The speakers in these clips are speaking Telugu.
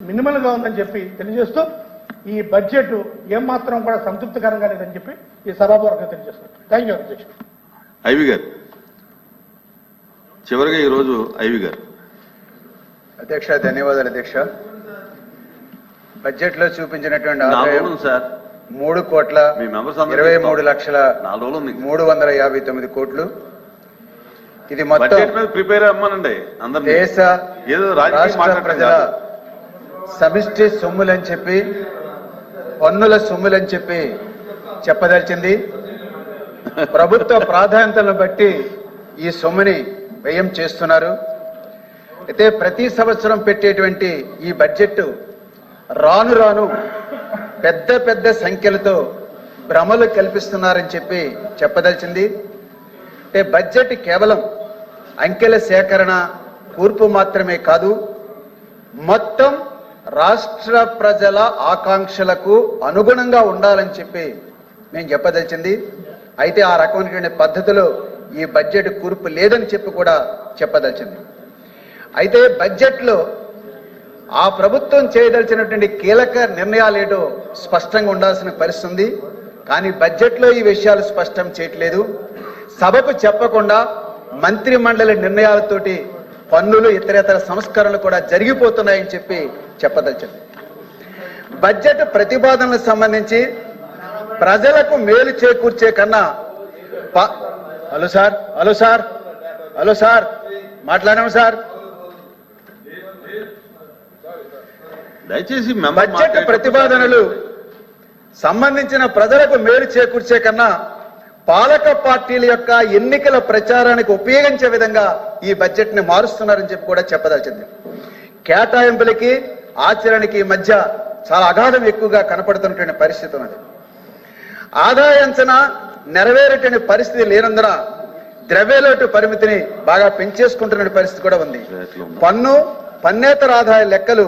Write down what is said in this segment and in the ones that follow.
మినిమల్గా ఉందని చెప్పి తెలియజేస్తూ ఈ బడ్జెట్ ఏమాత్రం కూడా సంతృప్తికరంగా లేదని చెప్పి ఈ సభాపూర్వకంగా తెలియజేస్తున్నారు. థ్యాంక్ యూ అధ్యక్షుడు. ఐవి గారు చివరిగా ఈరోజు ఐవి గారు. అధ్యక్ష ధన్యవాదాలు అధ్యక్ష. బడ్జెట్ లో చూపించినటువంటి ఆదాయం 3,23,359 కోట్లు. ఇది మొత్తం ప్రిపేర్ అవ్వమనండి. దేశ రాష్ట్ర ప్రజల సమిష్టి సొమ్ములని చెప్పి, పన్నుల సొమ్ములని చెప్పి చెప్పదలిచింది. ప్రభుత్వ ప్రాధాన్యతలను బట్టి ఈ సొమ్ముని వ్యయం చేస్తున్నారు. అయితే ప్రతి సంవత్సరం పెట్టేటువంటి ఈ బడ్జెట్ రాను రాను పెద్ద పెద్ద సంఖ్యలతో భ్రమలు కల్పిస్తున్నారని చెప్పి చెప్పదలిచింది. అంటే బడ్జెట్ కేవలం అంకెల సేకరణ, కూర్పు మాత్రమే కాదు, మొత్తం రాష్ట్ర ప్రజల ఆకాంక్షలకు అనుగుణంగా ఉండాలని చెప్పి నేను చెప్పదలిచింది. అయితే ఆ రకమైనటువంటి పద్ధతిలో ఈ బడ్జెట్ కూర్పు లేదని చెప్పి కూడా చెప్పదలిచింది. అయితే బడ్జెట్లో ఆ ప్రభుత్వం చేయదలిచినటువంటి కీలక నిర్ణయాలేటో స్పష్టంగా ఉండాల్సిన పరిస్థితి ఉంది. కానీ బడ్జెట్లో ఈ విషయాలు స్పష్టం చేయట్లేదు. సభకు చెప్పకుండా మంత్రి మండలి నిర్ణయాలతోటి పన్నులు ఇతరేతర సంస్కరణలు కూడా జరిగిపోతున్నాయని చెప్పి చెప్పదలిచింది. బడ్జెట్ ప్రతిపాదనలకు సంబంధించి ప్రజలకు మేలు చేకూర్చే కన్నా హలో సార్ మాట్లాడాము సార్. దయచేసి బడ్జెట్ ప్రతిపాదనలు సంబంధించిన ప్రజలకు మేలు చేకూర్చే కన్నా పాలక పార్టీల యొక్క ఎన్నికల ప్రచారానికి ఉపయోగించే విధంగా ఈ బడ్జెట్ ని మారుస్తున్నారని చెప్పి కూడా చెప్పదలిచింది. కేటాయింపులకి ఆచరణకి మధ్య చాలా అగాధం ఎక్కువగా కనపడుతున్నటువంటి పరిస్థితి ఉన్నది. ఆదాయ అంచనా నెరవేరేటువంటి పరిస్థితి లేనందున ద్రవ్యలోటు పరిమితిని బాగా పెంచేసుకుంటున్న పరిస్థితి కూడా ఉంది. పన్నేతర ఆదాయ లెక్కలు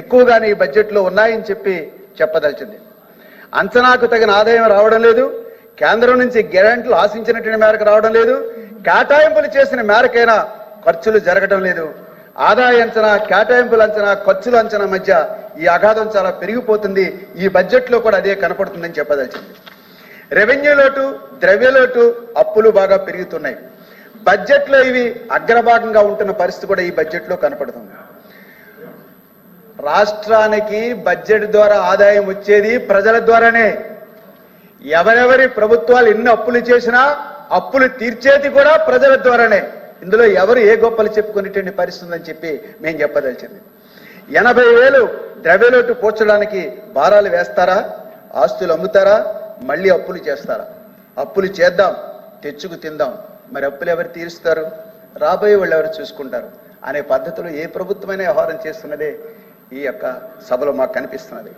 ఎక్కువగానే ఈ బడ్జెట్ లో ఉన్నాయని చెప్పి చెప్పదలిచింది. అంచనాకు తగిన ఆదాయం రావడం లేదు, కేంద్రం నుంచి గ్యారెంటీలు ఆశించినటువంటి మేరకు రావడం లేదు, కేటాయింపులు చేసిన మేరకైనా ఖర్చులు జరగడం లేదు. ఆదాయ అంచనా, కేటాయింపుల అంచనా, ఖర్చుల అంచనా మధ్య ఈ అగాధం చాలా పెరిగిపోతుంది. ఈ బడ్జెట్ లో కూడా అదే కనపడుతుందని చెప్పదలిచింది. రెవెన్యూ లోటు, ద్రవ్యలోటు, అప్పులు బాగా పెరుగుతున్నాయి. బడ్జెట్ లో ఇవి అగ్రభాగంగా ఉంటున్న పరిస్థితి కూడా ఈ బడ్జెట్ లో కనపడుతుంది. రాష్ట్రానికి బడ్జెట్ ద్వారా ఆదాయం వచ్చేది ప్రజల ద్వారానే. ఎవరెవరి ప్రభుత్వాలు ఎన్ని అప్పులు చేసినా అప్పులు తీర్చేది కూడా ప్రజల ద్వారానే. ఇందులో ఎవరు ఏ గొప్పలు చెప్పుకునేటువంటి పరిస్థితి ఉందని చెప్పి మేము చెప్పదలిచింది. 80,000 ద్రవ్యలోటు పోర్చడానికి భారాలు వేస్తారా? ఆస్తులు అమ్ముతారా? మళ్ళీ అప్పులు చేస్తారా? అప్పులు చేద్దాం, తెచ్చుకు తిందాం, మరి అప్పులు ఎవరు తీరుస్తారు? రాబోయే వాళ్ళు ఎవరు చూసుకుంటారు అనే పద్ధతిలో ఏ ప్రభుత్వమైనా వ్యవహారం చేస్తున్నదే ఈ యొక్క సభలో మాకు కనిపిస్తున్నది.